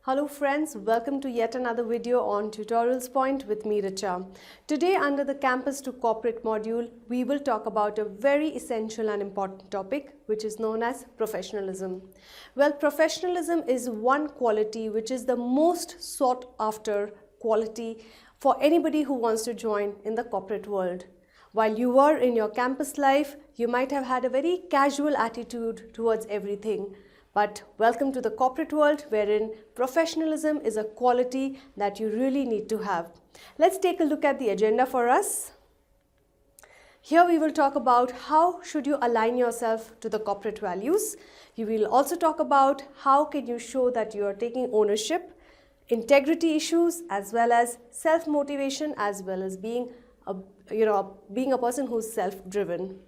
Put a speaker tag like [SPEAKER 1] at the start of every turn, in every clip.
[SPEAKER 1] Hello friends, welcome to yet another video on Tutorialspoint with me, Richa. Today under the Campus to Corporate module, we will talk about a very essential and important topic which is known as professionalism. Well, professionalism is one quality which is the most sought after quality for anybody who wants to join in the corporate world. While you were in your campus life, you might have had a very casual attitude towards everything. But welcome to the corporate world wherein professionalism is a quality that you really need to have. Let's take a look at the agenda for us. Here we will talk about how should you align yourself to the corporate values. You will also talk about how can you show that you are taking ownership, integrity issues, as well as self-motivation, as well as being a person who's self-driven.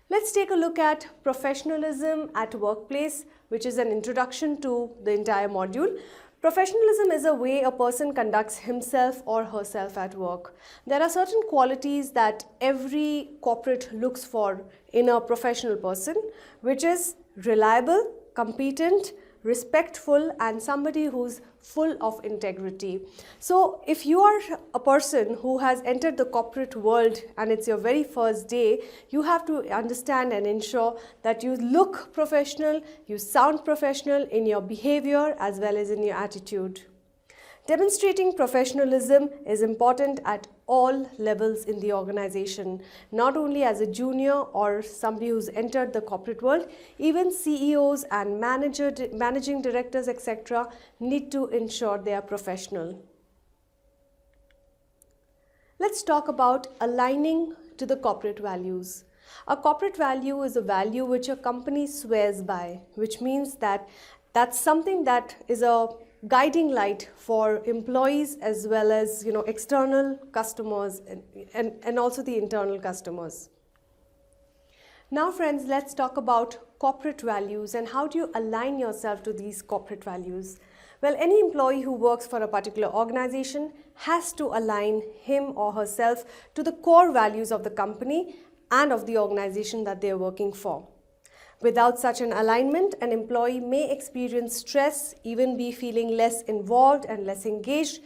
[SPEAKER 1] Let's take a look at professionalism at workplace, which is an introduction to the entire module. Professionalism is a way a person conducts himself or herself at work. There are certain qualities that every corporate looks for in a professional person, which is reliable, competent, respectful, and somebody who's full of integrity. So if you are a person who has entered the corporate world and it's your very first day, you have to understand and ensure that you look professional, you sound professional in your behavior as well as in your attitude. Demonstrating professionalism is important at all levels in the organization, not only as a junior or somebody who's entered the corporate world. Even CEOs and managing directors, etc., need to ensure they are professional. Let's talk about aligning to the corporate values. A corporate value is a value which a company swears by, which means that that's something that is a guiding light for employees as well as external customers and also the internal customers. Now friends, let's talk about corporate values and how do you align yourself to these corporate values. Well, any employee who works for a particular organization has to align him or herself to the core values of the company and of the organization that they are working for. Without such an alignment, an employee may experience stress, even be feeling less involved and less engaged,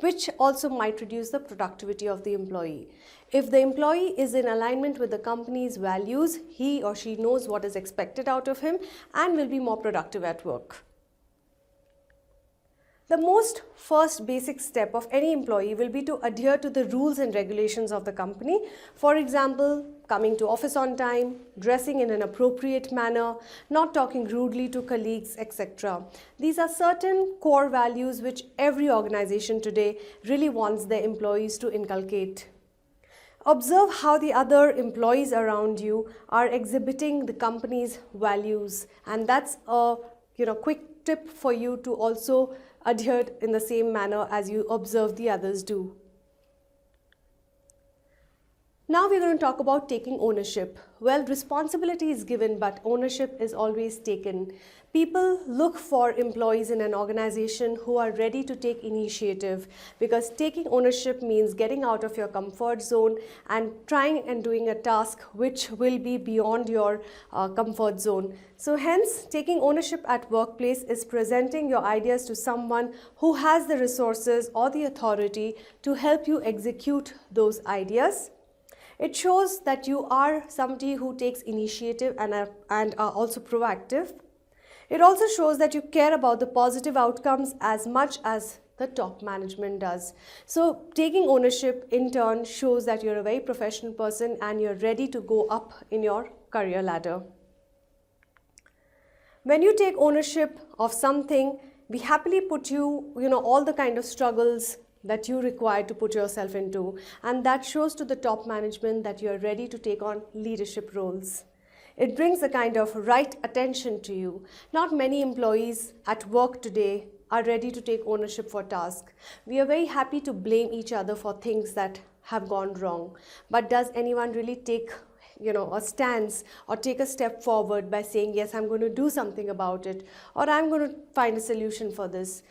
[SPEAKER 1] which also might reduce the productivity of the employee. If the employee is in alignment with the company's values, he or she knows what is expected out of him and will be more productive at work. The first basic step of any employee will be to adhere to the rules and regulations of the company. For example, coming to office on time, dressing in an appropriate manner, not talking rudely to colleagues, etc. These are certain core values which every organization today really wants their employees to inculcate. Observe how the other employees around you are exhibiting the company's values, and that's a quick tip for you to also adhere in the same manner as you observe the others do. Now we're going to talk about taking ownership. Well, responsibility is given, but ownership is always taken. People look for employees in an organization who are ready to take initiative, because taking ownership means getting out of your comfort zone and trying and doing a task which will be beyond your comfort zone. So hence, taking ownership at workplace is presenting your ideas to someone who has the resources or the authority to help you execute those ideas. It shows that you are somebody who takes initiative and are also proactive. It also shows that you care about the positive outcomes as much as the top management does. So taking ownership in turn shows that you're a very professional person and you're ready to go up in your career ladder. When you take ownership of something, we happily put you, all the kind of struggles that you require to put yourself into, and that shows to the top management that you are ready to take on leadership roles. It brings a kind of right attention to you. Not many employees at work today are ready to take ownership for tasks. We are very happy to blame each other for things that have gone wrong, but does anyone really take a stance or take a step forward by saying, yes, I'm going to do something about it, or I'm going to find a solution for this?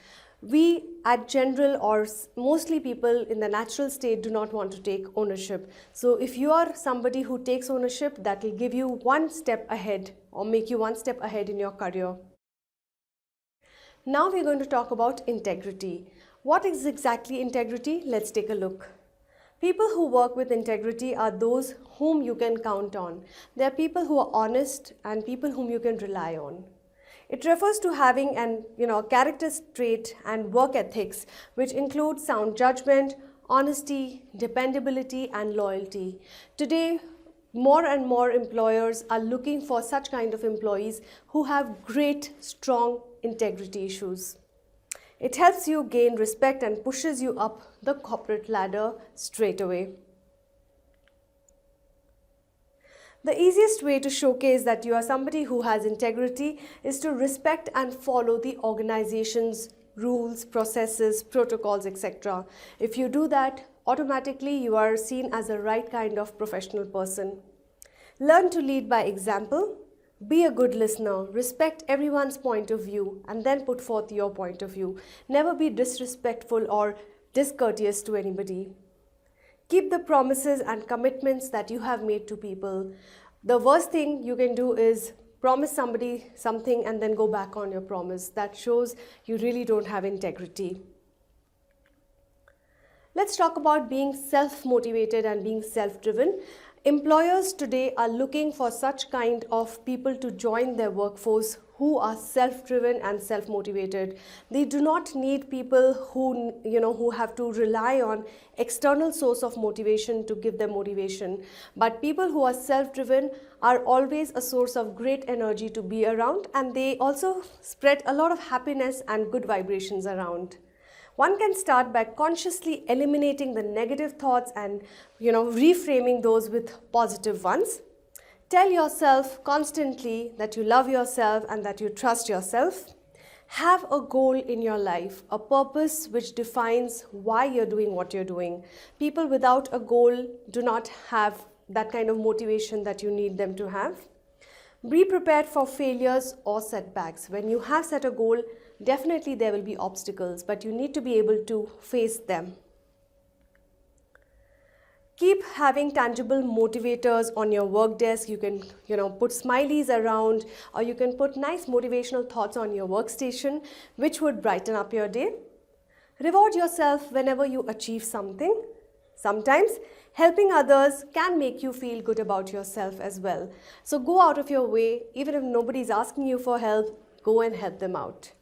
[SPEAKER 1] We at general or mostly people in the natural state do not want to take ownership. So if you are somebody who takes ownership, that will give you one step ahead or make you one step ahead in your career. Now we're going to talk about integrity. What is exactly integrity? Let's take a look. People who work with integrity are those whom you can count on. They are people who are honest and people whom you can rely on. It refers to having an character trait and work ethics which include sound judgment, honesty, dependability and loyalty. Today, more and more employers are looking for such kind of employees who have great, strong integrity issues. It helps you gain respect and pushes you up the corporate ladder straight away. The easiest way to showcase that you are somebody who has integrity is to respect and follow the organization's rules, processes, protocols, etc. If you do that, automatically you are seen as the right kind of professional person. Learn to lead by example. Be a good listener, respect everyone's point of view and then put forth your point of view. Never be disrespectful or discourteous to anybody. Keep the promises and commitments that you have made to people. The worst thing you can do is promise somebody something and then go back on your promise. That shows you really don't have integrity. Let's talk about being self-motivated and being self-driven. Employers today are looking for such kind of people to join their workforce who are self-driven and self-motivated. They do not need people who have to rely on external source of motivation to give them motivation. But people who are self-driven are always a source of great energy to be around, and they also spread a lot of happiness and good vibrations around. One can start by consciously eliminating the negative thoughts and reframing those with positive ones. Tell yourself constantly that you love yourself and that you trust yourself. Have a goal in your life, a purpose which defines why you're doing what you're doing. People without a goal do not have that kind of motivation that you need them to have. Be prepared for failures or setbacks. When you have set a goal, definitely there will be obstacles, but you need to be able to face them. Keep having tangible motivators on your work desk. You can, put smileys around, or you can put nice motivational thoughts on your workstation, which would brighten up your day. Reward yourself whenever you achieve something. Sometimes helping others can make you feel good about yourself as well. So go out of your way, even if nobody's asking you for help, go and help them out.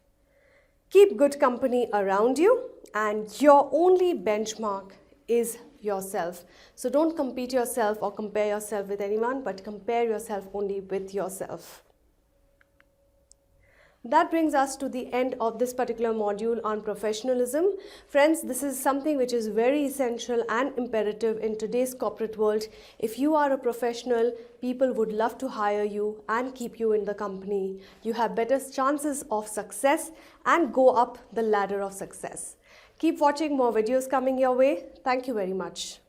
[SPEAKER 1] Keep good company around you, and your only benchmark is yourself. So don't compete yourself or compare yourself with anyone, but compare yourself only with yourself. That brings us to the end of this particular module on professionalism. Friends, this is something which is very essential and imperative in today's corporate world. If you are a professional, people would love to hire you and keep you in the company. You have better chances of success and go up the ladder of success. Keep watching more videos coming your way. Thank you very much.